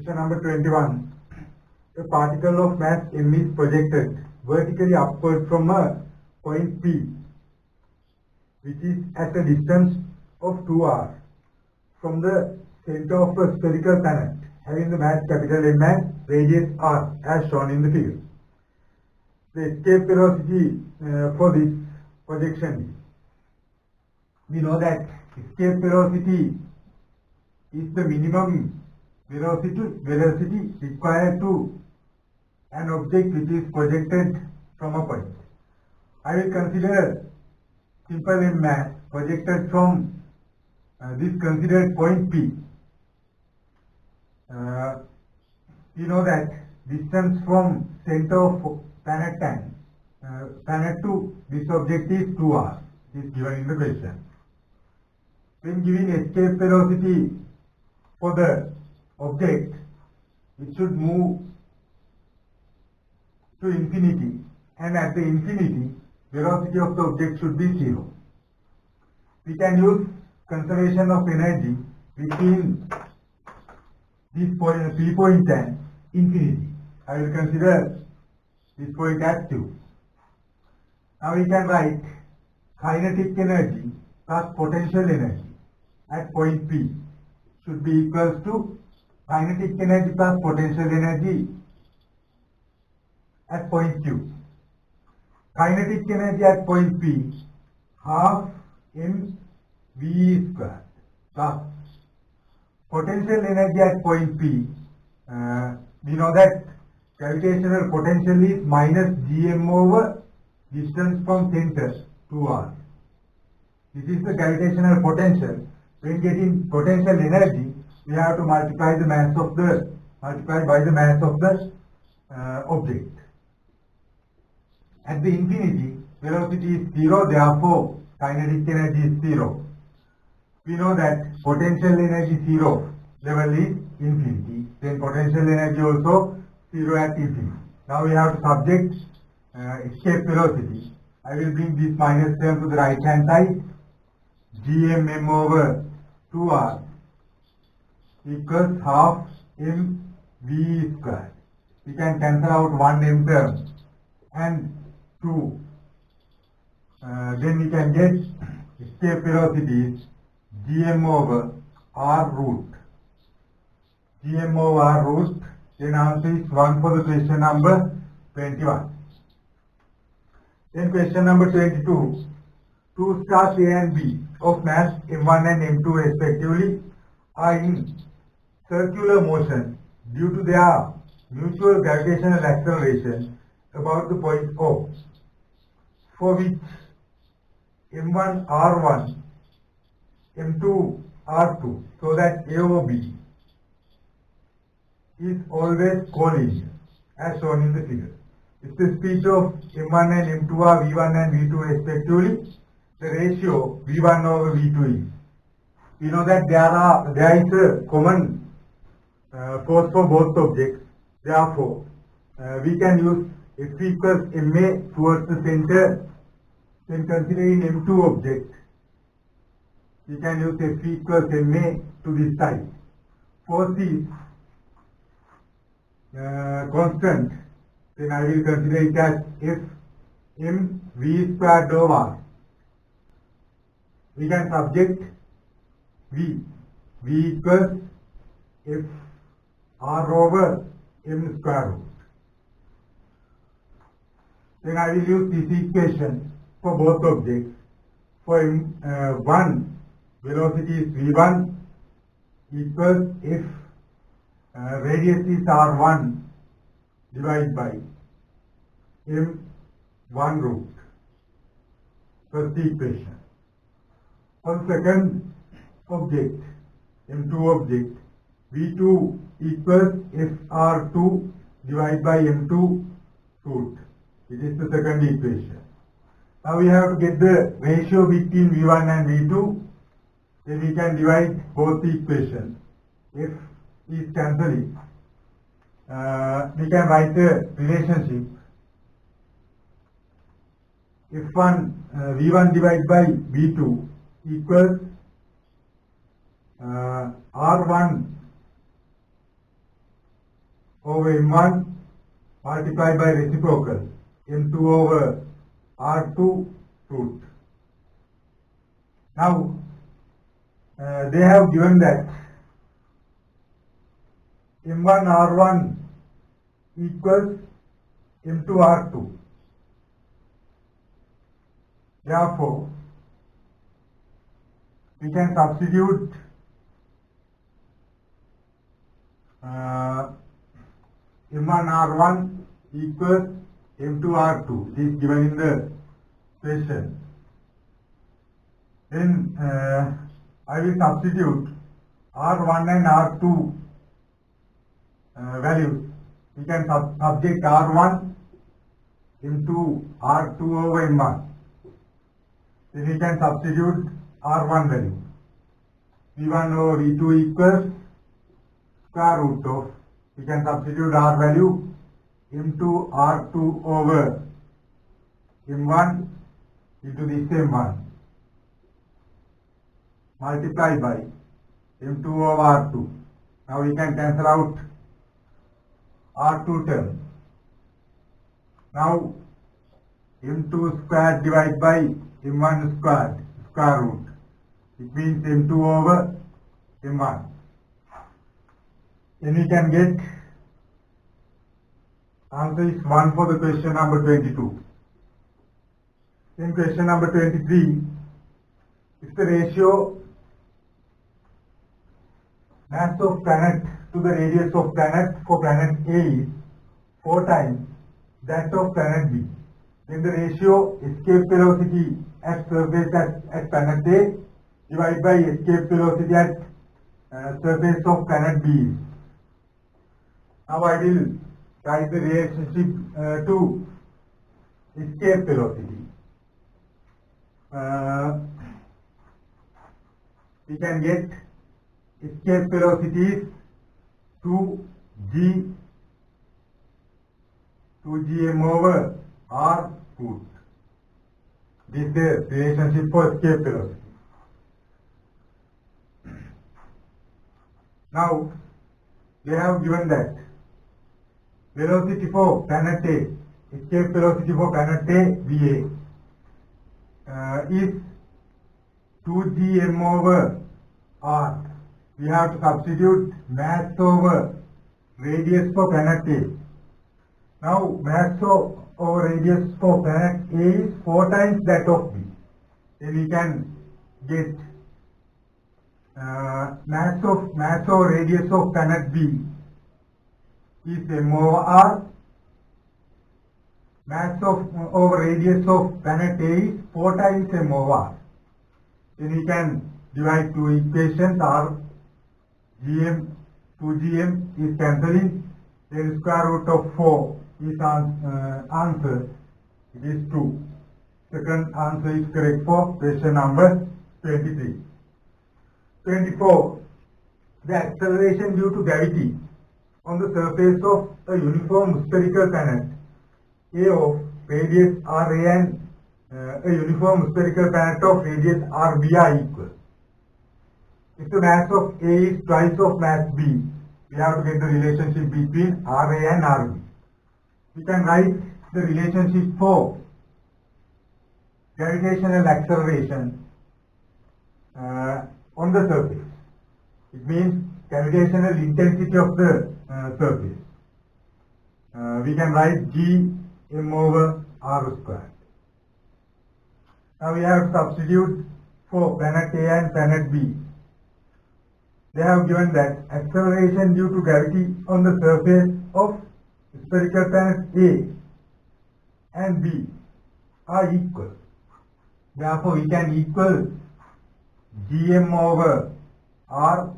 Question number 21. A particle of mass m is projected vertically upward from a point P, which is at a distance of 2r from the center of a spherical planet having the mass capital M and radius r as shown in the figure. The escape velocity for this projection is, we know that escape velocity is the minimum velocity required to an object which is projected from a point. I will consider simple M mass projected from this considered point P. We know that distance from center of planet to this object is 2r. It is given in the question. When giving escape velocity for the object, it should move to infinity, and at the infinity, velocity of the object should be 0. We can use conservation of energy between this point, P point and infinity. I will consider this point as Q. Now we can write kinetic energy plus potential energy at point P should be equals to kinetic energy plus potential energy at point Q. Kinetic energy at point P half mv square plus potential energy at point P. We know that gravitational potential is minus gm over distance from center to r. This is the gravitational potential. When getting potential energy, we have to multiply by the mass of the object. At the infinity, velocity is 0, therefore kinetic energy is 0. We know that potential energy 0 level is infinity, then potential energy also 0 at infinity. Now we have to subject escape velocity. I will bring this minus term to the right hand side. Gmm over 2r equals half mv square. We can cancel out one m term and 2. Then we can get escape velocity is gm over r root. Gm over r root. Then answer is 1 for the question number 21. Then question number 22. Two stars A and B of mass m1 and m2 respectively are in circular motion due to their mutual gravitational acceleration about the point O, for which m1 r1, m2 r2, so that A over B is always collinear as shown in the figure. If the speed of m1 and m2 are v1 and v2 respectively, the ratio v1 over v2 is. We know that there is a common force for both objects. Therefore, we can use F equals ma towards the center. Then considering m2 object, we can use F equals ma to this side. Force is constant. Then I will consider it as F m v squared over r. We can subject v equals f r over m square root. Then I will use this equation for both objects. For m1, velocity is v1 equals f radius is r1 divided by m1 root. First equation. For the second object, m2 object, v2 equals fr2 divided by m2 root. It is the second equation. Now we have to get the ratio between v1 and v2. Then we can divide both the equations. F is cancelling. We can write a relationship. v1 divided by v2 equals r1 over m1 multiplied by reciprocal m2 over r2 root. Now they have given that m1 r1 equals m2 r2. Therefore, we can substitute m1 r1 equals m2 r2. It is given in the question. Then I will substitute r1 and r2 values. We can subject r1 into r2 over m1. Then we can substitute r1 value. v1 over v2 equals square root of, we can substitute r value into r2 over m1 into this m1 multiplied by m2 over r2. Now we can cancel out r2 term. Now m2 squared divided by m1 squared, square root. It means m2 over m1. Then we can get answer is 1 for the question number 22. Then question number 23, if the ratio mass of planet to the radius of planet for planet A is 4 times that of planet B, then the ratio escape velocity at surface at planet A divided by escape velocity at surface of planet B is. Now I will write the relationship to escape velocity. We can get escape velocity is 2gm over r root. This is the relationship for escape velocity. Now they have given that velocity for planet A, escape velocity for planet A, VA, is 2gm over r. We have to substitute mass over radius for planet A. Now mass over radius for planet A is 4 times that of B. Then we can get mass over radius of planet B is m over r. Mass over radius of planet A is 4 times m over r. Then we can divide two equations. R gm 2gm is cancelling. Then square root of 4 is answer. It is true. Second answer is correct for question number 23. 24. The acceleration due to gravity on the surface of a uniform spherical planet A of radius RA and a uniform spherical planet of radius RB are equal. If the mass of A is twice of mass B, we have to get the relationship between RA and RB. We can write the relationship for gravitational acceleration on the surface. It means gravitational intensity of the surface. We can write Gm over r squared. Now we have to substitute for planet A and planet B. They have given that acceleration due to gravity on the surface of spherical planet A and B are equal. Therefore, we can equal Gm over r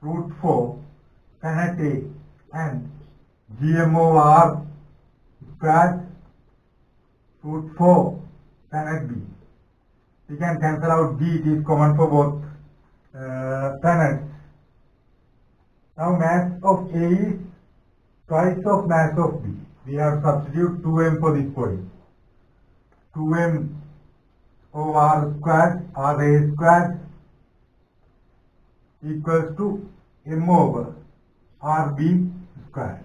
root 4 planet A and Gm over r squared root 4 planet B. We can cancel out D, it is common for both planets. Now mass of A is twice of mass of B. We have to substitute 2m for this point. 2m over r squared, ra squared equals to m over rb squared.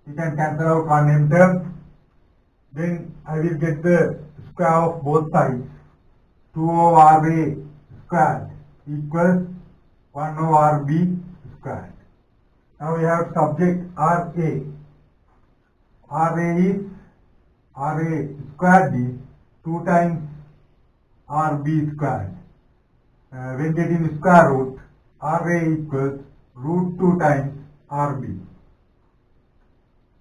You can cancel out one m term. Then I will get the square of both sides. 2 over RA squared equals 1 over B squared. Now we have subject RA. RA squared is 2 times RB squared. When getting square root, RA equals root 2 times RB.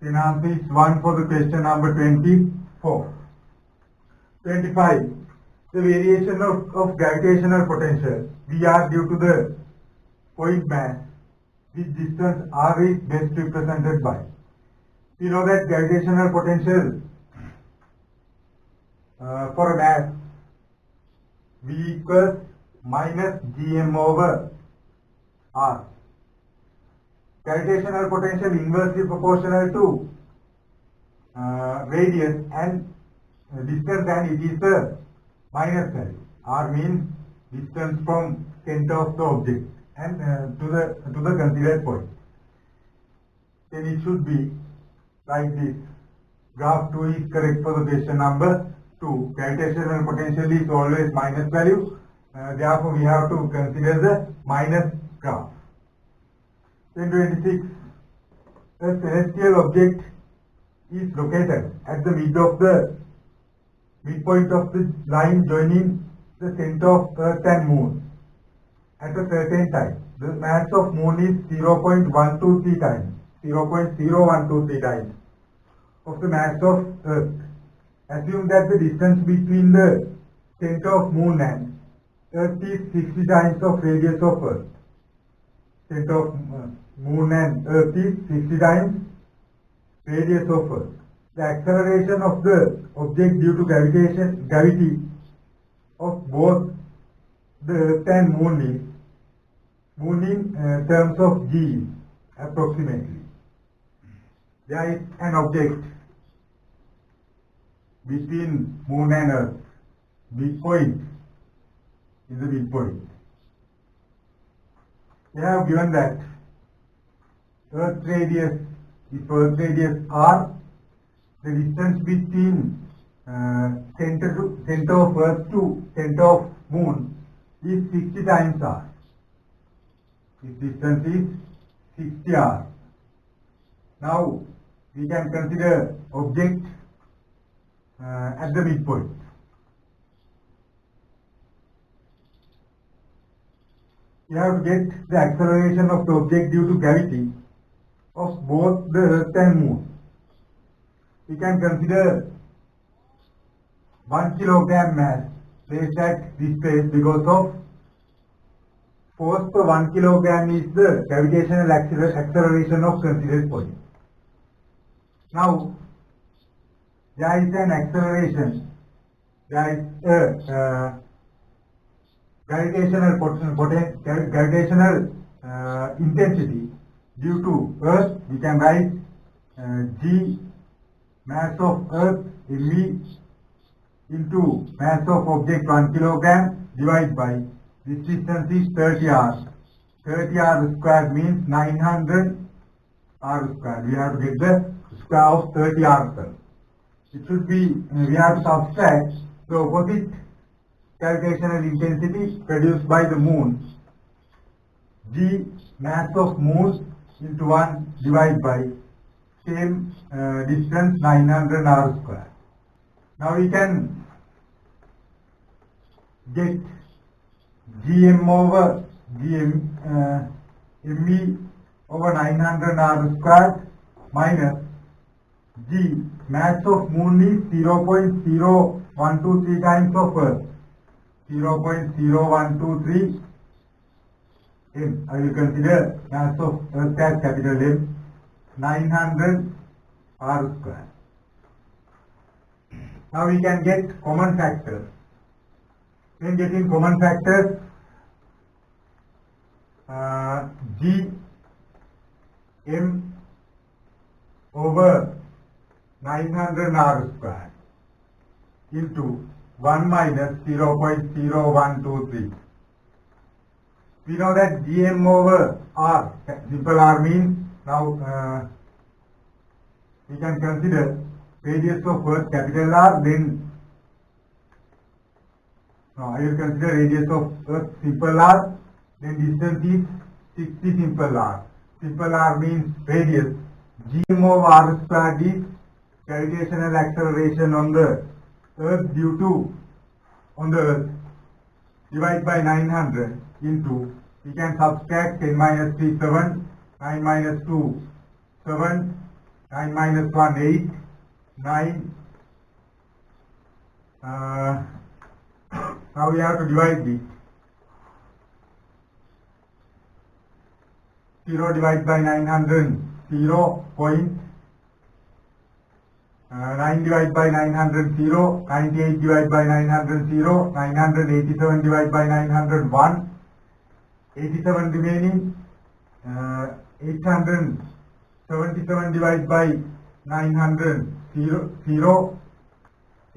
Then answer is 1 for the question number 24. 25. The variation of gravitational potential VR due to the point mass, which distance R is best represented by. We know that gravitational potential for a mass V equals minus Gm over R. Gravitational potential inversely proportional to radius and distance, and it is the minus value. R means distance from center of the object and to the considered point. Then it should be like this. Graph 2 is correct for the question number 2. Gravitational potential is always minus value. Therefore, we have to consider the minus graph. Then 26. A celestial object is located at the midpoint of the line joining the center of Earth and Moon at a certain time. The mass of Moon is 0.123 times. 0.0123 times of the mass of Earth. Assume that the distance between the center of Moon and Earth is 60 times of radius of Earth. Center of Moon and Earth is 60 times radius of Earth. The acceleration of the object due to gravity of both the Earth and Moon in terms of G approximately. There is an object between Moon and Earth. Midpoint is the midpoint. They have given that Earth radius R. The distance between center of Earth to center of Moon is 60 times R. This distance is 60 R. Now we can consider object at the midpoint. We have to get the acceleration of the object due to gravity of both the Earth and Moon. We can consider 1 kilogram mass placed at this place because of force per 1 kilogram is the gravitational acceleration of considered point. Now, there is an acceleration, there is a gravitational intensity due to Earth. We can write G mass of Earth MV into mass of object 1 kilogram divided by this distance is 30 R. 30 R squared means 900 R squared. We have to get the square of 30 R squared. It should be, we have to subtract the opposite gravitational intensity produced by the Moon, G mass of Moon into 1 divided by same distance 900 R square. Now we can get Gm over MV over 900 R square minus G mass of Moon is 0.0123 times of Earth. 0.0123 M. I will consider mass of Earth as capital M. 900 R square. Now we can get common factors. When getting common factors, G M over 900 R square into 1 minus 0.0123. We know that Gm over R, simple R means now we can consider radius of Earth capital R, then I will consider radius of Earth simple r, then distance is 60 simple r. Simple r means radius. Gm of r squared is gravitational acceleration on the Earth due to on the Earth. Divide by 900 into, we can subtract 10 minus 3 7, 9 minus 2 7, 9 minus 1 8, 9. Now we have to divide this. 0 divided by 900, 0 point. 9 divided by 900, 0. 98 divided by 900, 0. 987 divided by 900, 1. 87 remaining. 877 divided by 900, 0. 0.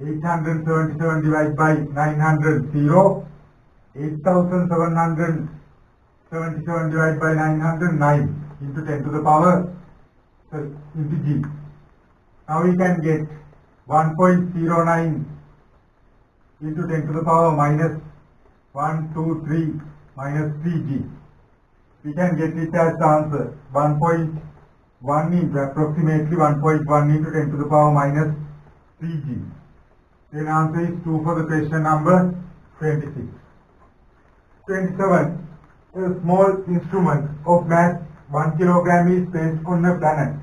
877 divided by 900, 0. 8777 divided by 900, 9 into 10 to the power, into G. Now we can get 1.09 into 10 to the power minus 123 minus 3G. We can get it as the answer 1.1 into approximately 1.1 into 10 to the power minus 3G. Then answer is 2 for the question number 26. 27. A small instrument of mass 1 kilogram is placed on a planet.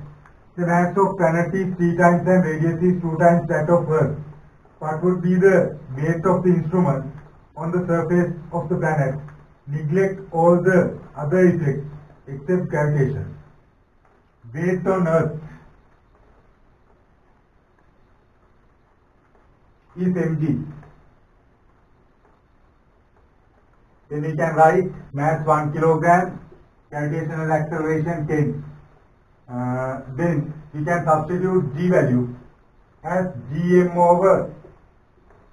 The mass of planet is 3 times and radius is 2 times that of Earth. What would be the weight of the instrument on the surface of the planet? Neglect all the other effects except gravitation. Weight on Earth is mg. Then we can write mass 1 kilogram, gravitational acceleration 10. Then we can substitute g value as gm over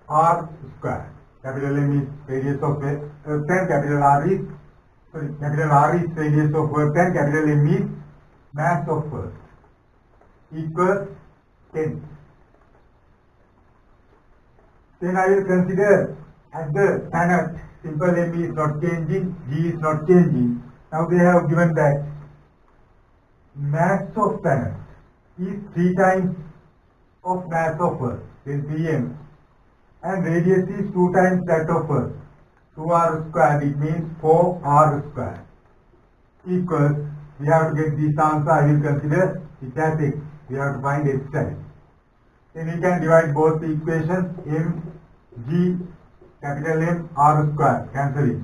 r square. Capital M is radius of Earth and capital R is radius of Earth and capital M is mass of Earth equals 10. Then I will consider at the planet simple M is not changing, G is not changing. Now they have given that mass of planet is 3 times of mass of Earth, then 3m, and radius is 2 times that of Earth. 2r squared, it means 4r squared equals, we have to get this answer, I will consider it as x. We have to find x time. Then we can divide both the equations, m, g, capital M, r square, cancelling.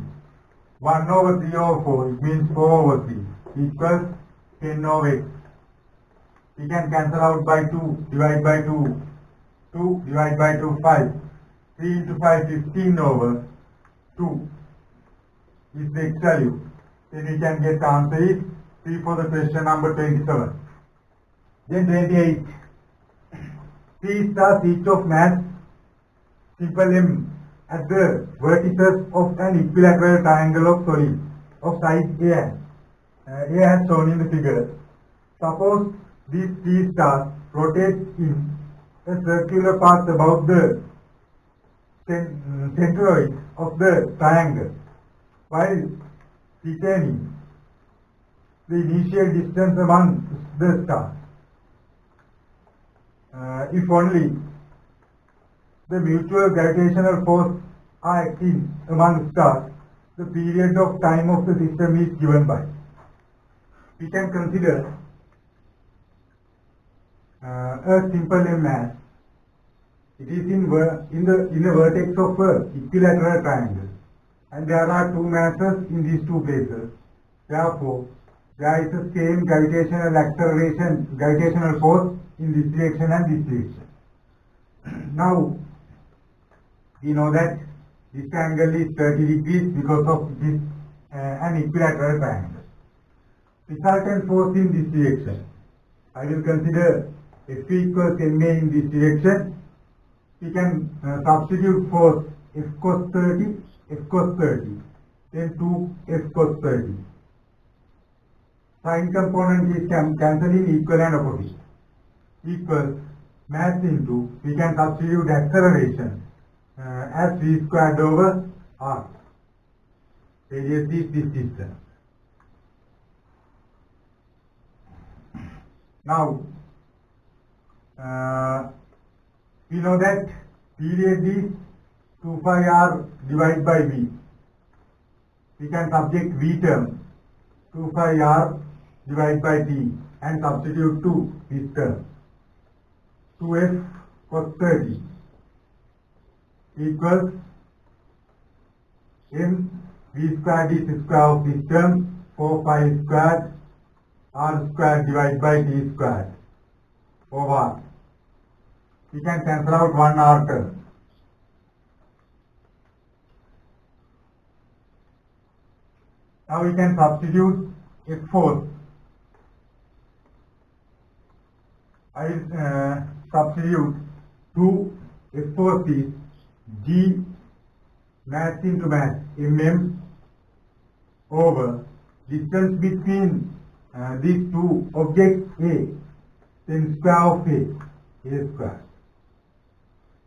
1 over 3 over 4, it means 4 over 3 equals 10 over x. We can cancel out by 2, divide by 2, 2, divide by 2, 5. 3 into 5, 15 over 2 is the x value. Then we can get the answer is 3 for the question number 27. Then 28. 3 stars each of mass simple M at the vertices of an equilateral triangle of solid of size A. A as shown in the figure. Suppose these 3 stars rotate in a circular path about the centroid of the triangle while retaining the initial distance among the stars. If only the mutual gravitational force are acting among stars, the period of time of the system is given by. We can consider a simple M mass. It is in a vertex of a equilateral triangle, and there are 2 masses in these 2 places. Therefore, there is the same gravitational force in this direction and this direction. Now, we know that this angle is 30 degrees because of this an equilateral triangle. Resultant force in this direction, I will consider F equals ma in this direction. We can substitute force F cos 30, then 2 F cos 30. Sine component is cancelling equal and opposite. equals mass into, we can substitute acceleration as v squared over r. Radius is this distance. Now, we know that period is 2 pi r divided by v. We can subject v term 2 pi r divided by t and substitute to this term. 2f cos 30 equals m v squared is the square of this term 4 pi squared r squared divided by t squared over. We can cancel out one r term. Now we can substitute F force. I will substitute 2 F force is G mass into mass mm over distance between these two objects A, then square of A square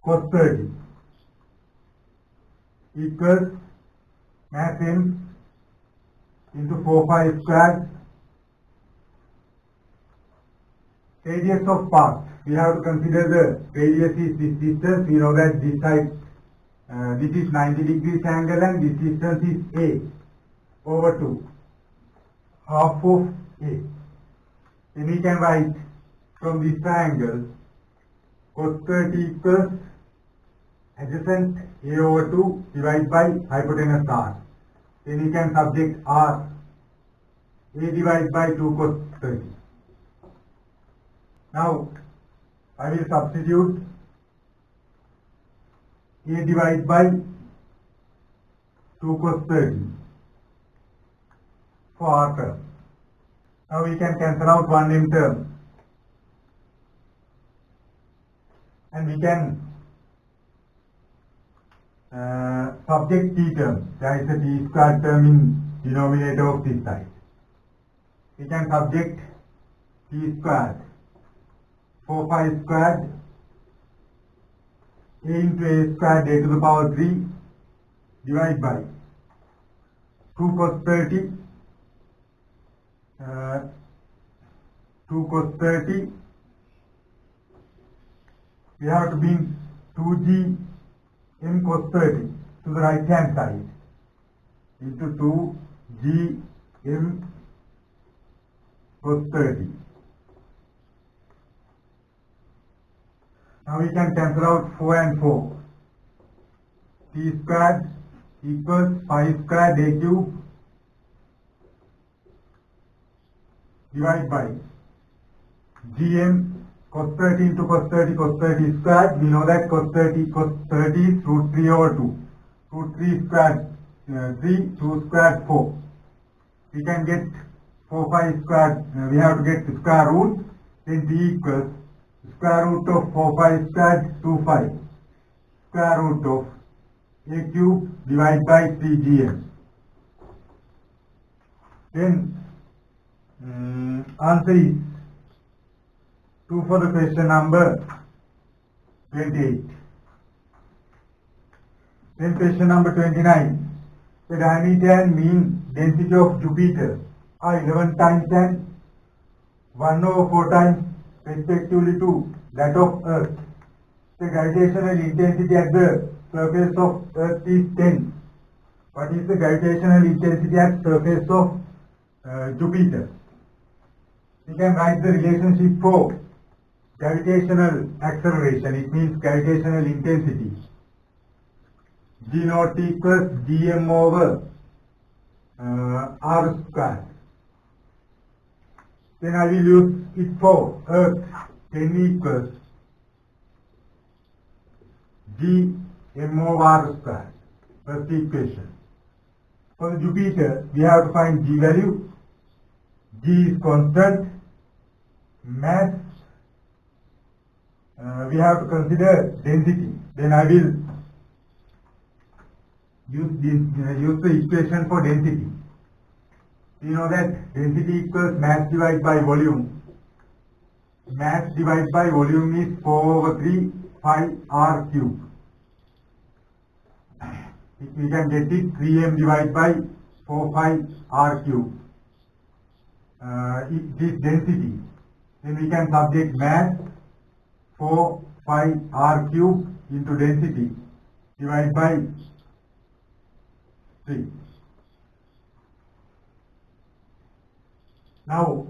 cos 30 equals mass m into 4 pi squared. Radius of part, we have to consider the radius is this distance. We know that this side, this is 90 degrees angle and this distance is A over 2, half of A. Then we can write from this triangle cos 30 equals adjacent A over 2 divided by hypotenuse R. Then we can subject R, A divided by 2 cos 30. Now, I will substitute A divided by 2 cos 30 for R term. Now we can cancel out one m term and we can subject t term. There is a t squared term in denominator of this side. We can subject t squared 4 pi squared a into a squared a to the power 3 divided by 2 cos 30 2 cos 30. We have to bring 2g m cos 30 to the right hand side into 2g m cos 30. Now we can cancel out 4 and 4. T squared equals pi squared a cube divided by gm cos 30 into cos 30 squared. We know that cos 30 is root 3 over 2. Root 3 squared 3, 2 squared 4. We can get 4 pi squared, we have to get the square root, then t equals square root of 4 pi squared 2 pi square root of a cube divided by 3gm. Then answer is 2 for the question number 28. Then question number 29. The diameter and mean density of Jupiter are 11 times and 1 over 4 times respectively to that of Earth. The gravitational intensity at the surface of Earth is 10. What is the gravitational intensity at surface of Jupiter? We can write the relationship for gravitational acceleration. It means gravitational intensity. G naught equals gm over r squared. Then I will use it for Earth. 10 equals g m over r squared. First equation. For Jupiter, we have to find g value. G is constant. Mass, we have to consider density. Then I will use the equation for density. We know that density equals mass divided by volume. mass divided by volume is 4/3 pi r cube. We can get it 3m divided by 4 pi r cube. It is density. Then we can subject mass 4 pi r cube into density divided by 3. Now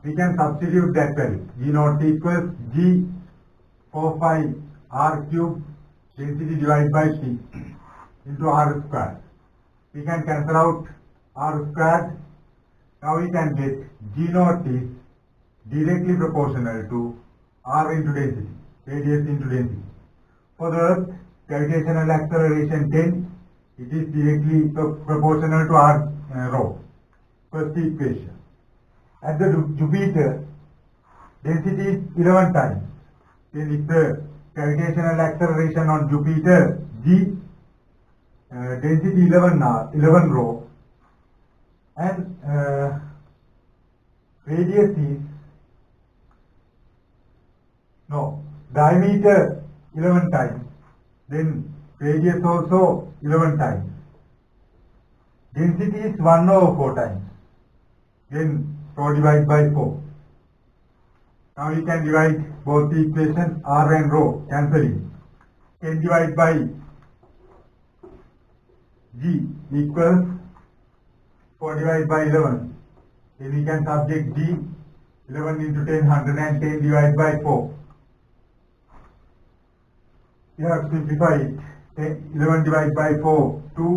we can substitute that value. G naught equals G 4 pi r cube density divided by P into r squared. We can cancel out r squared. Now we can get G naught is directly proportional to r into density, radius into density. For the Earth, gravitational acceleration 10, it is directly proportional to r rho. First equation. At the Jupiter, density is 11 times. Then if the gravitational acceleration on Jupiter G, density 11 rho, and radius is diameter 11 times, then radius also 11 times. Density is 1/4 times, then rho divided by 4. Now we can divide both the equations, r and rho cancelling. 10 divided by G equals 4 divided by 11. Then we can subject G 11 into 10, 110 divided by 4. We have to simplify it. 11 divided by 4, 2.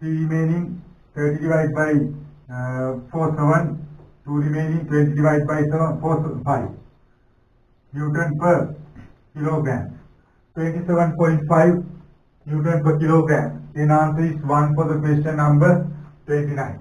3 remaining, 30 divided by 4, 7. 2 remaining, 20 divided by 7, 4, 5. Newton per kilogram. 27.5 Newton per kilogram. Then answer is 1 for the question number 29.